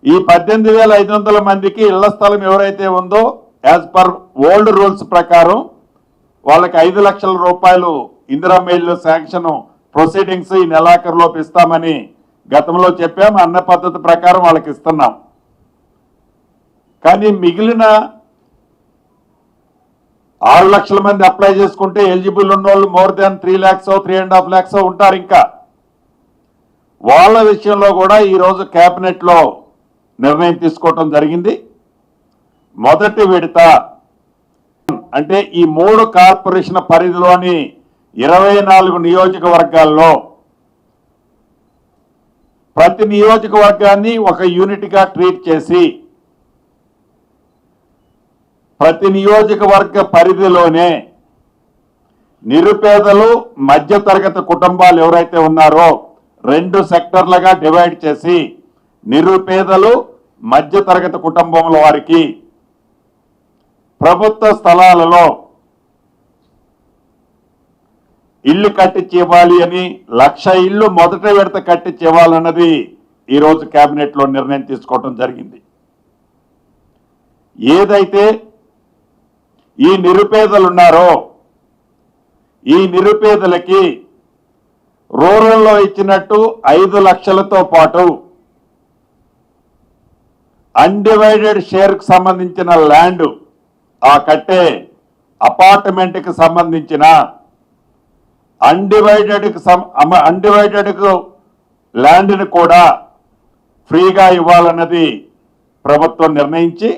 ఈ 18,500 మందికి ఇళ్ల స్థలం ఎవరైతే ఉందో యాజ్ పర్ ఓల్డ్ రూల్స్ ప్రకారం వాళ్ళకి 5 లక్షల రూపాయలు ఇందిరమ్మ ఇల్లు శాంక్షన్ ప్రొసీడింగ్స్ ఈ నెలాఖరులోపు ఇస్తామని గతంలో చెప్పాం. అన్న పద్ధతి ప్రకారం వాళ్ళకి ఇస్తున్నాం. కానీ మిగిలిన 6 లక్షల మంది అప్లై చేసుకుంటే ఎలిజిబుల్ ఉన్న వాళ్ళు మోర్ దాన్ 3 lakhs 3.5 lakhs ఉంటారు. ఇంకా వాళ్ళ విషయంలో కూడా ఈరోజు కేబినెట్ లో నిర్ణయం తీసుకోవటం జరిగింది. మొదటి విడత అంటే ఈ 3 కార్పొరేషన్ పరిధిలోని 24 నియోజకవర్గాల్లో ప్రతి నియోజకవర్గాన్ని ఒక యూనిట్ గా ట్రీట్ చేసి ప్రతి నియోజకవర్గ పరిధిలోనే నిరుపేదలు మధ్యతరగతి కుటుంబాలు ఎవరైతే ఉన్నారో 2 సెక్టర్లుగా డివైడ్ చేసి నిరుపేదలు మధ్యతరగతి కుటుంబంలో వారికి ప్రభుత్వ స్థలాలలో ఇల్లు కట్టించి ఇవ్వాలి అని 1,00,000 ఇల్లు మొదటి విడత కట్టించి ఇవ్వాలన్నది ఈరోజు కేబినెట్ లో నిర్ణయం తీసుకోవడం జరిగింది. ఏదైతే ఈ నిరుపేదలు ఉన్నారో ఈ నిరుపేదలకి రూరల్లో ఇచ్చినట్టు 5 లక్షలతో పాటు అన్డివైడెడ్ షేర్ కు సంబంధించిన ల్యాండ్ ఆ కట్టే అపార్ట్మెంట్ కి సంబంధించిన అన్డివైడెడ్ ల్యాండ్ ని కూడా ఫ్రీగా ఇవ్వాలన్నది ప్రభుత్వం నిర్ణయించి